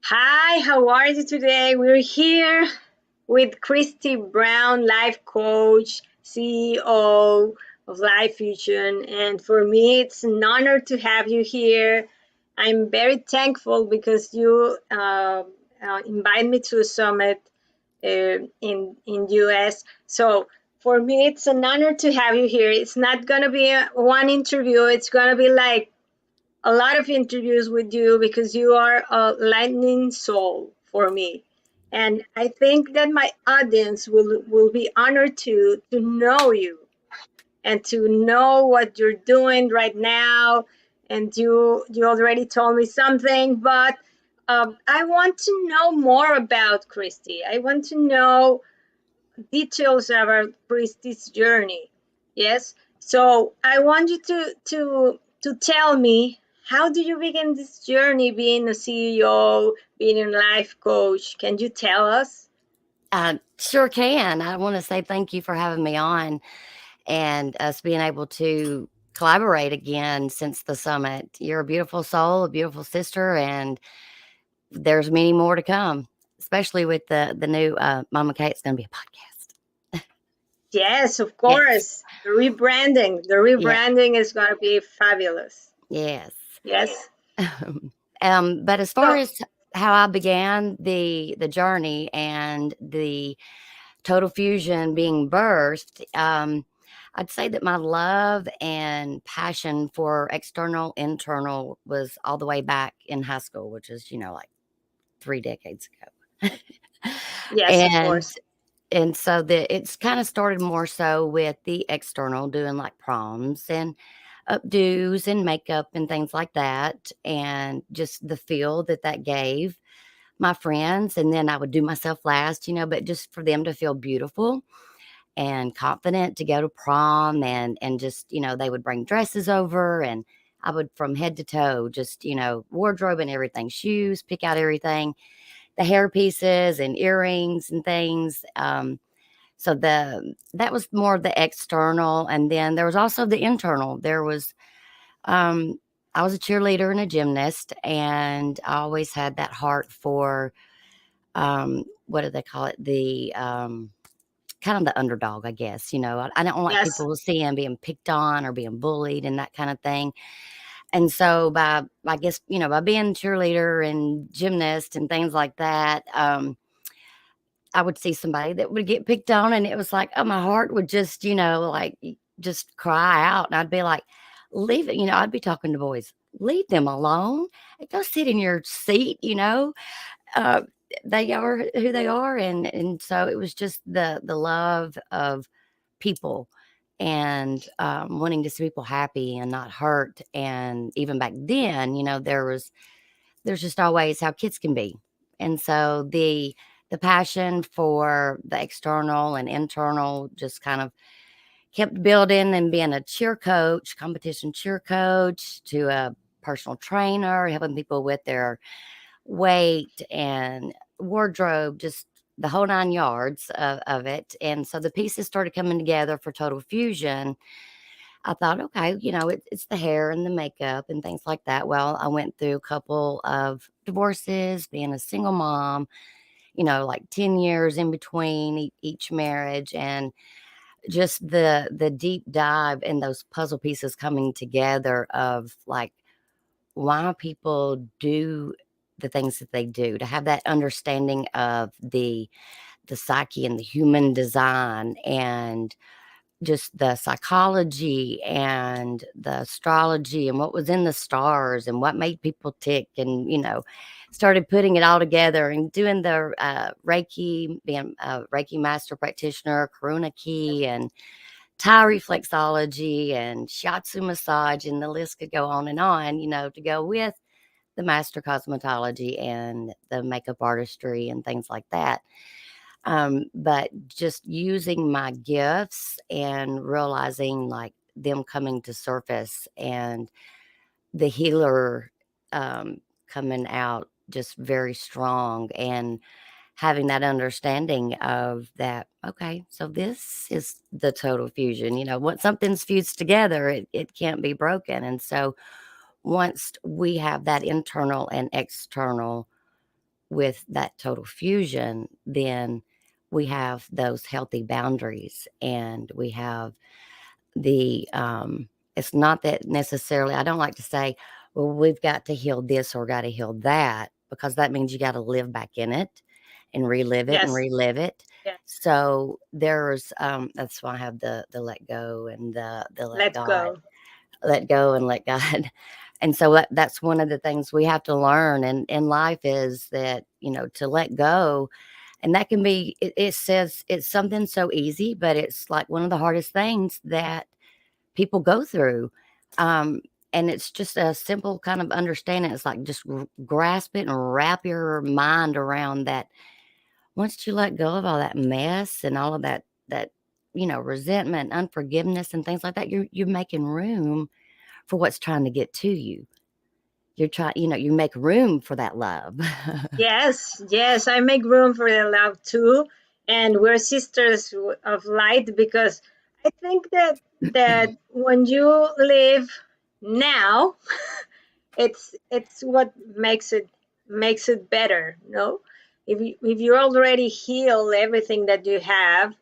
Hi, how are you today? We're here with Kristi Brown, life coach, CEO of Life Fusion. And for me, it's an honor to have you here. I'm very thankful because you invited me to a summit in US. So for me, it's an honor to have you here. It's not going to be one interview. It's going to be like a lot of interviews with you because you are a lightning soul for me. And I think that my audience will be honored to know you and to know what you're doing right now. And you already told me something, but I want to know more about Christy. I want to know details about Christy's journey. Yes. So I want you to tell me, how do you begin this journey being a CEO, being a life coach? Can you tell us? I sure can. I want to say thank you for having me on and us being able to collaborate again since the summit. You're a beautiful soul, a beautiful sister, and there's many more to come, especially with the new Mama Kate. It's going to be a podcast. Yes, of Yes. course. The rebranding. The Yeah. rebranding is going to be fabulous. Yes. Yes. But as far So, as how I began the journey and the total fusion being birthed, I'd say that my love and passion for external, internal was all the way back in high school, which is, like 3 decades ago. yes, of and course. and so it's kind of started more so with the external, doing like proms and updos and makeup and things like that, and just the feel that gave my friends. And then I would do myself last, but just for them to feel beautiful and confident to go to prom, and just, they would bring dresses over, and I would, from head to toe, just, wardrobe and everything, shoes, pick out everything, the hair pieces and earrings and things. So that was more of the external, and then there was also the internal. There was um I was a cheerleader and a gymnast, and I always had that heart for what do they call it? The kind of the underdog, I guess. I don't like Yes. people seeing being picked on or being bullied and that kind of thing. And so by I guess, by being cheerleader and gymnast and things like that, I would see somebody that would get picked on, and it was like, oh, my heart would just, like just cry out. And I'd be like, leave it, I'd be talking to boys, leave them alone. Go sit in your seat. Uh, they are who they are. And so it was just the love of people, and wanting to see people happy and not hurt. And even back then, there's just always how kids can be. And so the passion for the external and internal just kind of kept building, and being a cheer coach, competition cheer coach, to a personal trainer, helping people with their weight and wardrobe, just the whole 9 yards of it. And so the pieces started coming together for Total Fusion. I thought, okay, it's the hair and the makeup and things like that. Well, I went through a couple of divorces, being a single mom, like 10 years in between each marriage, and just the deep dive in those puzzle pieces coming together of like why people do the things that they do, to have that understanding of the psyche and the human design, and just the psychology and the astrology and what was in the stars and what made people tick. And started putting it all together and doing the Reiki, being a Reiki master practitioner, Karuna Ki, and Thai reflexology and shiatsu massage, and the list could go on and on, to go with the master cosmetology and the makeup artistry and things like that. But just using my gifts and realizing like them coming to surface, and the healer coming out just very strong, and having that understanding of that, okay, so this is the total fusion. Once something's fused together, it can't be broken. And so once we have that internal and external with that total fusion, then we have those healthy boundaries, and we have the it's not that necessarily, I don't like to say, well, we've got to heal this or got to heal that, because that means you got to live back in it and relive it and Yes. relive it. Yes. So there's that's why I have the let go and the let Let God, go. let go and let God. And so that's one of the things we have to learn in life, is that, to let go. And that can be, it says it's something so easy, but it's like one of the hardest things that people go through. Um, and it's just a simple kind of understanding. It's like just grasp it and wrap your mind around that. Once you let go of all that mess and all of that, resentment, unforgiveness, and things like that, you're making room for what's trying to get to you. You're trying, you make room for that love. Yes, yes, I make room for the love too, and we're sisters of light, because I think that when you live now, it's what makes it better, no? If you already heal everything that you have,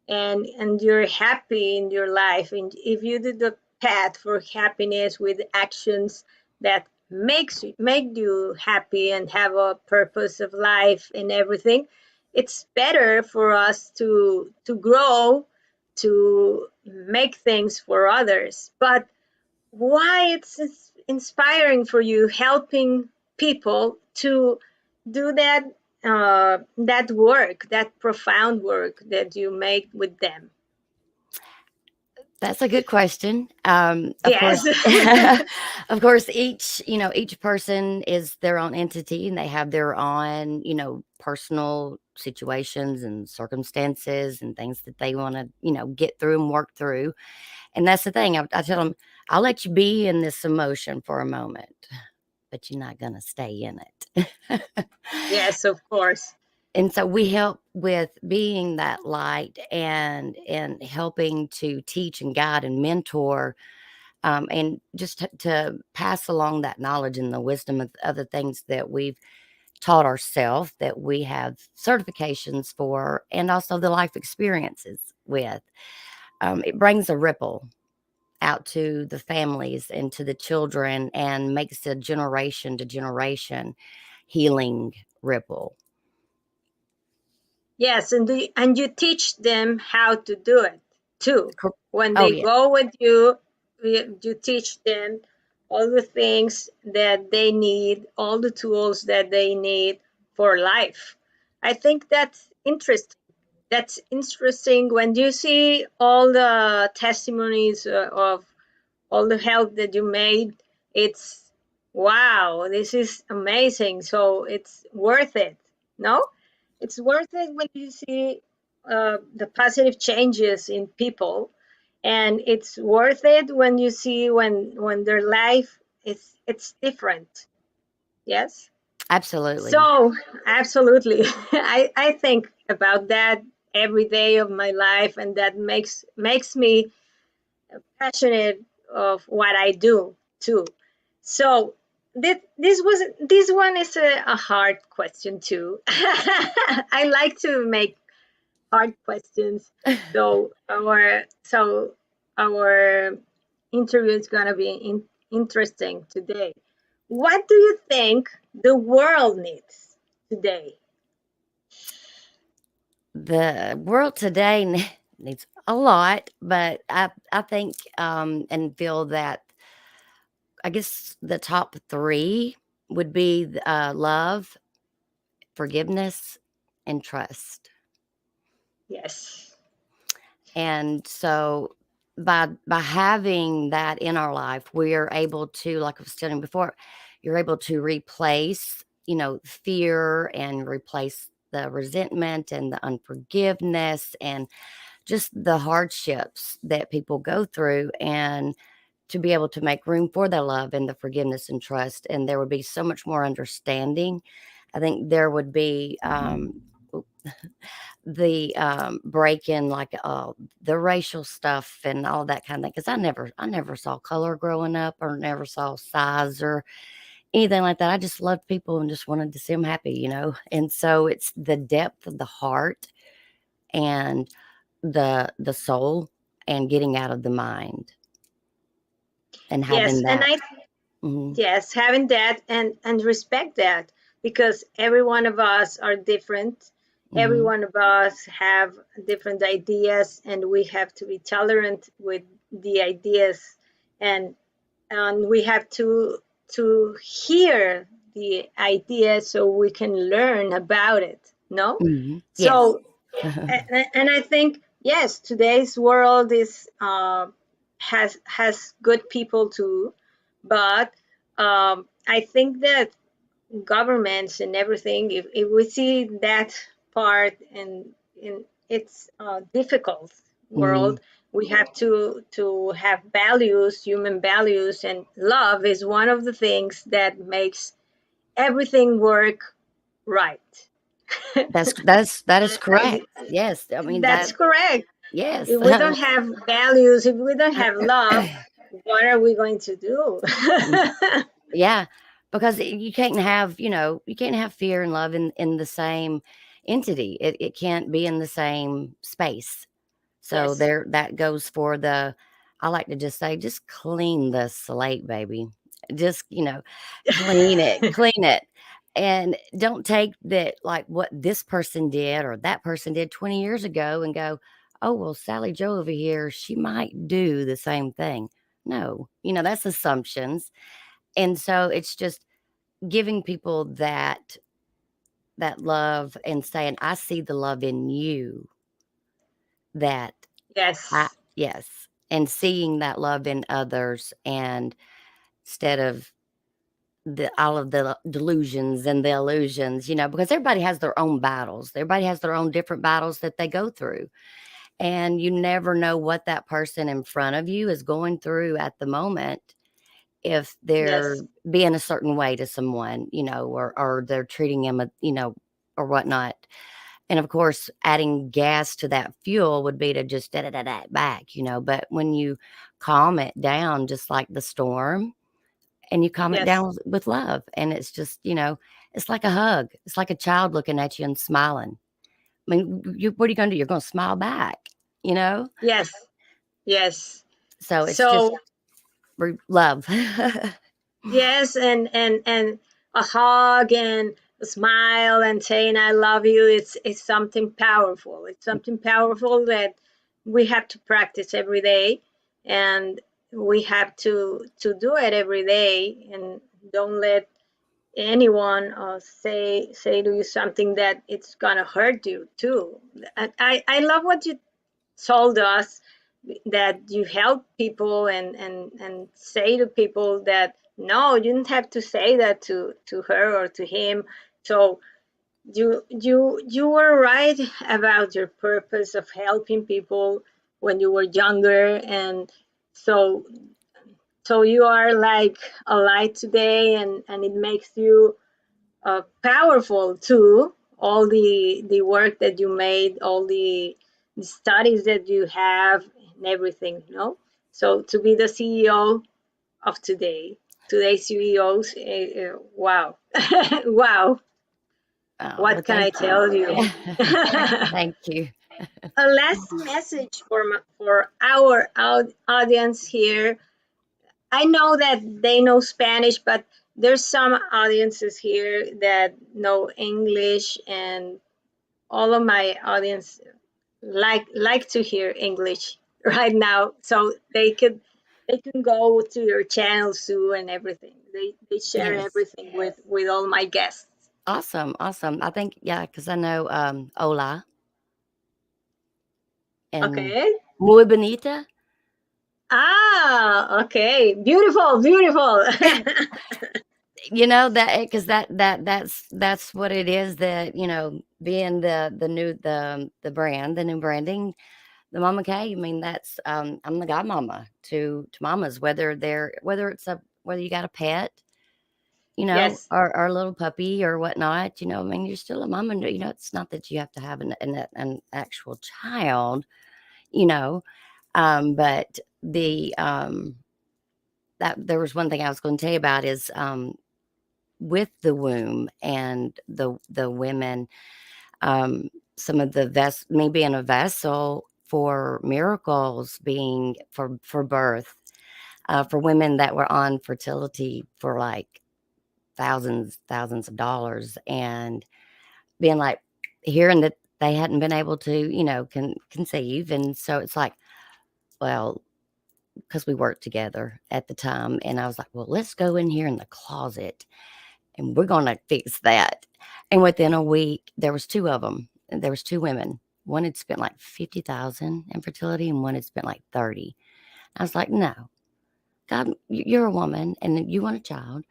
and you're happy in your life, and if you do the path for happiness with actions that make you happy and have a purpose of life and everything, it's better for us to grow, to make things for others. But why it's inspiring for you helping people to do that work, that profound work that you make with them? That's a good question. Of course, Yes. of course, each person is their own entity, and they have their own, personal situations and circumstances and things that they want to, get through and work through. And that's the thing. I tell them, I'll let you be in this emotion for a moment, but you're not going to stay in it. Yes, of course. And so we help with being that light, and helping to teach and guide and mentor, and just to pass along that knowledge and the wisdom of other things that we've taught ourselves, that we have certifications for, and also the life experiences with. It brings a ripple out to the families and to the children, and makes a generation to generation healing ripple. Yes, and you teach them how to do it too. Cor- When Oh they yeah, go with you, you teach them all the things that they need, all the tools that they need for life. I think that's interesting. That's interesting when you see all the testimonies of all the help that you made. It's wow, this is amazing. So it's worth it. No, it's worth it when you see the positive changes in people, and it's worth it when you see when their life is it's different. Yes. absolutely. So absolutely, I think about that every day of my life, and that makes me passionate of what I do too. So this one is a hard question too. I like to make hard questions. So our interview is gonna be interesting today. What do you think the world needs today? The world today needs a lot, but I think, and feel that, I guess the top three would be love, forgiveness, and trust. Yes. And so by having that in our life, we are able to, like I was telling you before, you're able to replace, fear, and replace the resentment and the unforgiveness and just the hardships that people go through, and to be able to make room for the love and the forgiveness and trust. And there would be so much more understanding. I think there would be the break in, like the racial stuff and all that kind of thing, because I never saw color growing up, or never saw size or anything like that. I just loved people and just wanted to see them happy, And so it's the depth of the heart and the soul and getting out of the mind and Yes, having and that. I Mhm, yes, having that and respect that, because every one of us are different. Every mhm, one of us have different ideas, and we have to be tolerant with the ideas, and we have to hear the idea so we can learn about it. No, mhm. Yes. so and I think yes, today's world is has good people too, but I think that governments and everything, if we see that part in its difficult Mhm, world, we have to have values, human values, and love is one of the things that makes everything work right. that is correct. Yes, I mean That's that. correct. Yes. If we don't have values, if we don't have love, what are we going to do? Yeah, because you can't have, you can't have fear and love in the same entity. It can't be in the same space. So Yes. there, that goes for the. I like to just say, just clean the slate, baby. Just clean it, and don't take that like what this person did or that person did 20 years ago and go, oh well, Sally Joe over here, she might do the same thing. No, that's assumptions, and so it's just giving people that love and saying, "I see the love in you that I." Yes. Yes, and seeing that love in others, and instead of the all of the delusions and the illusions, because everybody has their own battles. Everybody has their own different battles that they go through, and you never know what that person in front of you is going through at the moment, if they're Yes. being a certain way to someone, or they're treating them, or whatnot. And of course, adding gas to that fuel would be to just da da da da back, But when you calm it down, just like the storm, and you calm it Yes. down with love, and it's just, it's like a hug. It's like a child looking at you and smiling. I mean, what are you going to do? You're going to smile back, you know? Yes. Yes. So it's just So love. yes, and a hug and a smile and saying I love you, it's something powerful. It's something powerful that we have to practice every day, and we have to do it every day, and don't let anyone say to you something that it's gonna hurt you too. I love what you told us, that you help people and say to people that no, you didn't have to say that to her or to him. So you were right about your purpose of helping people when you were younger, and so you are like a light today, and it makes you powerful too. All the work that you made, all the studies that you have, and everything. No, so to be the CEO of today's CEOs, wow, wow. Oh, well, What can I thank you. tell you? Thank you. A last message for our audience here. I know that they know Spanish, but there's some audiences here that know English, and all of my audience like to hear English right now, so they can go to your channels too and everything. They share Yes. everything with all my guests. Awesome, awesome. I think, yeah, because I know, hola and Okay. muy bonita. Ah, okay. Beautiful, beautiful. That because that's what it is, that, being the brand, the new branding, the Mama K. I mean, that's, I'm the godmama to mamas, whether you got a pet, Yes, or a little puppy or whatnot, I mean, you're still a mama. It's not that you have to have an actual child, you know, but that there was one thing I was going to tell you about is, with the womb and the women, um, some of the me being a vessel for miracles, being for birth, for women that were on fertility for like thousands of dollars, and being like hearing that they hadn't been able to, conceive. And so it's like, well, because we worked together at the time, and I was like, well, let's go in here in the closet and we're going to fix that. And within a week, there was two of them. There was two women. One had spent like 50,000 in fertility, and one had spent like 30. I was like, no, God, you're a woman and you want a child.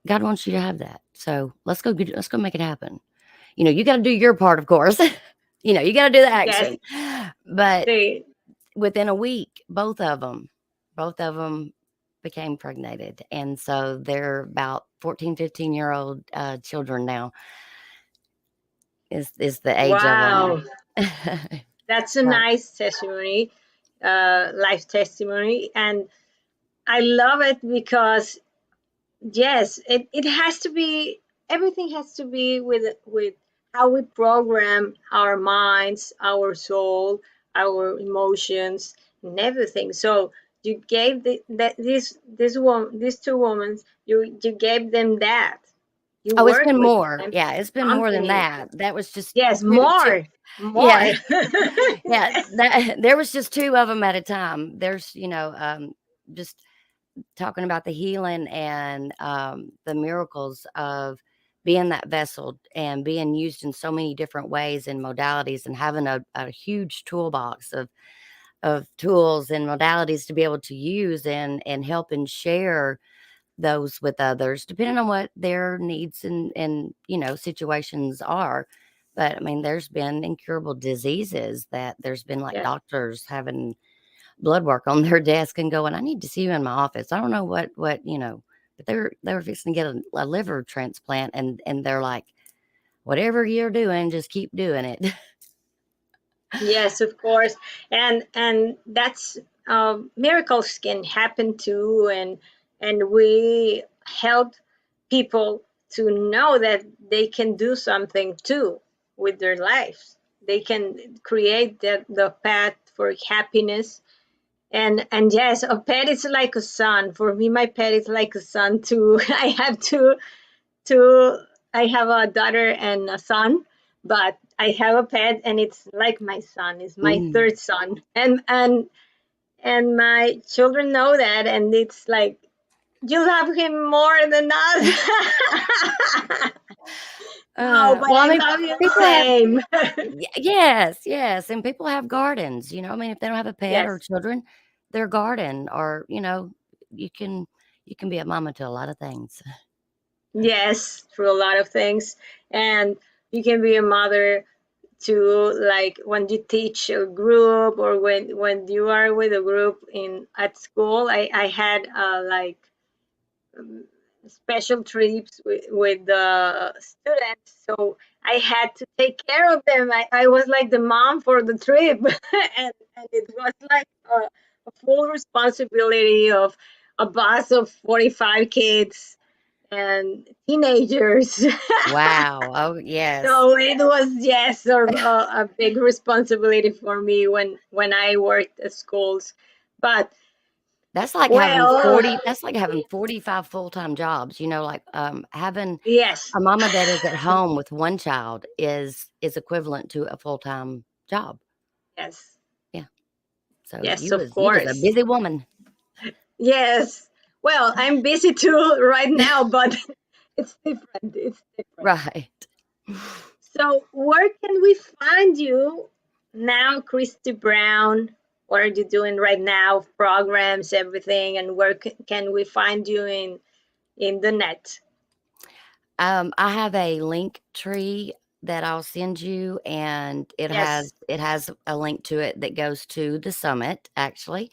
God wants you to have that. So let's go make it happen. You got to do your part, of course. You got to do the Yes, action. But they, within a week, both of them became pregnated. And so they're about 14, 15-year-old children now is the age of wow, them. that's a So, nice testimony, life testimony. And I love it because yes, it has to be, everything has to be with how we program our minds, our soul, our emotions, and everything. So you gave that this woman, these two women, you gave them that. You oh, it's work been with more. them, Yeah, it's been more than accompany them. that. That was just Yes, two. more, more. Yeah. Yeah, there was just two of them at a time. There's, just talking about the healing and the miracles of being that vessel and being used in so many different ways and modalities, and having a huge toolbox of tools and modalities to be able to use and help and share those with others, depending on what their needs and situations are. But I mean, there's been incurable diseases that there's been like Yes, doctors having blood work on their desk and going, I need to see you in my office. I don't know but they were fixing to get a liver transplant, and they're like, whatever you're doing, just keep doing it. yes, of course, and that's miracles can happen too, and we help people to know that they can do something too with their lives. They can create the path for happiness. And yes, a pet is like a son. For me, my pet is like a son too. I have two. I have a daughter and a son, but I have a pet, and it's like my son. It's my Mm. third son, and my children know that, and it's like you love him more than us. No, but Well, I I mean, love you the people have, same. yes, yes, and people have gardens. I mean, if they don't have a pet or Yes, children, their garden, or you can you can be a mama to a lot of things. yes, through a lot of things, and you can be a mother to, like when you teach a group, or when you are with a group in at school. I had like um, special trips with the students, so I had to take care of them. I was like the mom for the trip, and it was like a full responsibility of a bus of 45 kids and teenagers. Wow. Oh, yes. So it was, yes, a big responsibility for me when I worked at schools. But well, That's like having 45 full-time jobs, like, having yes, a mama that is at home with one child is equivalent to a full-time job. yes, Yeah. So yes, you was a busy woman. yes. Well, I'm busy too right now, but it's different. It's different. Right. So where can we find you now, Kristi Brown? What are you doing right now? Programs, everything, and where can we find you in the net? I have a link tree that I'll send you, and it Yes, has it has a link to it that goes to the summit, actually.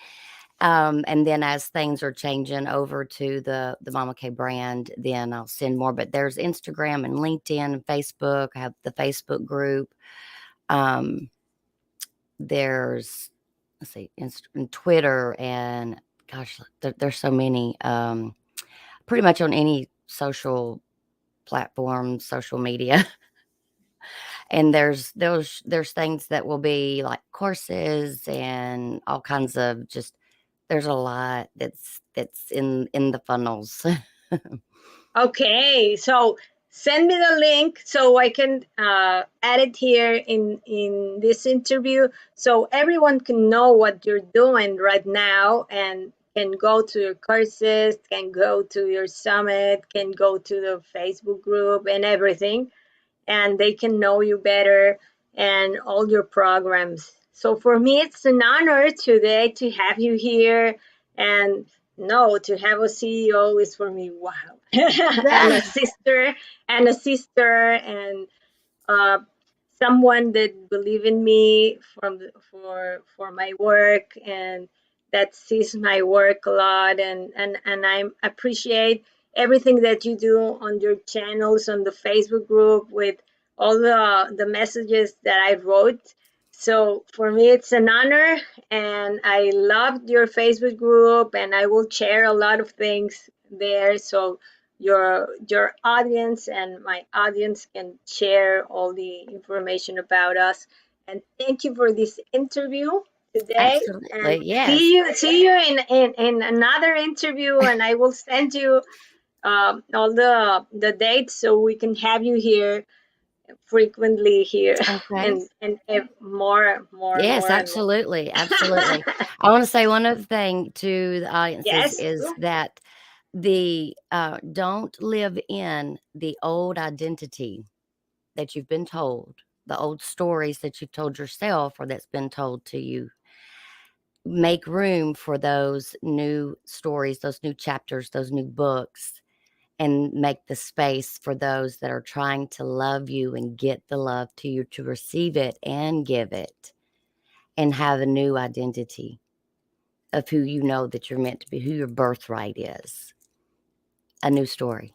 And then as things are changing over to the Mama K brand, then I'll send more. But there's Instagram and LinkedIn and Facebook. I have the Facebook group. Um, there's let's see, and Twitter, and gosh, there's so many. Pretty much on any social platforms, social media. And there's things that will be like courses and all kinds of just there's a lot that's in the funnels. Okay, so send me the link so I can add it here in this interview, so everyone can know what you're doing right now and can go to your courses, can go to your summit, can go to the Facebook group and everything, and they can know you better and all your programs. So for me, it's an honor today to have you here. And no, to have a CEO is for me, wow. and a sister, and uh, someone that believe in me for my work and that sees my work a lot, and I appreciate everything that you do on your channels, on the Facebook group, with all the messages that I wrote. So for me it's an honor, and I loved your Facebook group, and I will share a lot of things there, so your audience and my audience can share all the information about us. And thank you for this interview today, and Absolutely, yes. see you in another interview, and I will send you all the dates so we can have you here frequently here Okay. and more Yes, and more. absolutely, absolutely. I wanna say one other thing to the audiences Yes, is that don't live in the old identity that you've been told, the old stories that you've told yourself or that's been told to you. Make room for those new stories, those new chapters, those new books, and make the space for those that are trying to love you and get the love to you to receive it and give it and have a new identity of who you know that you're meant to be, who your birthright is. A new story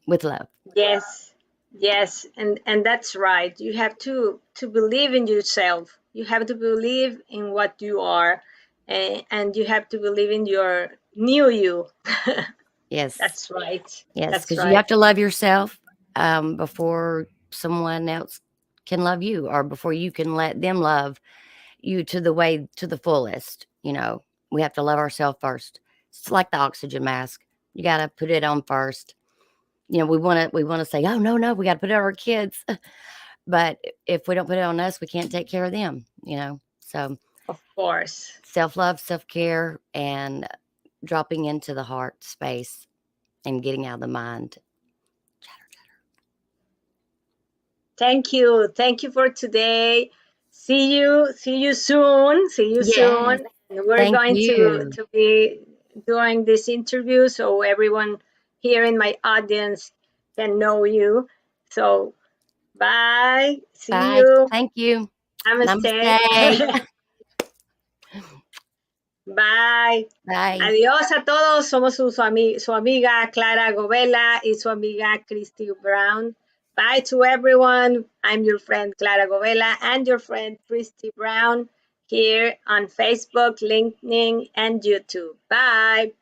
with love. yes, yes, and that's right. You have to believe in yourself. You have to believe in what you are, and you have to believe in your new you. Yes. That's right. Yes, That's because you right. have to love yourself before someone else can love you or before you can let them love you to the way to the fullest. We have to love ourselves first. It's like the oxygen mask. You got to put it on first. We want to say, oh no, we got to put it on our kids. But if we don't put it on us, we can't take care of them. So Of course. self-love, self-care, and dropping into the heart space and getting out of the mind. Thank you. Thank you for today. See you. See you soon. See you Yes. soon. And we're Thank going you. to be doing this interview so everyone here in my audience can know you. So bye. See Bye. you. Thank you. Namaste. Namaste. Bye. Bye. Adiós a todos. Somos su amiga Clara Govela y su amiga Kristi Brown. Bye to everyone. I'm your friend Clara Govela and your friend Kristi Brown here on Facebook, LinkedIn, and YouTube. Bye.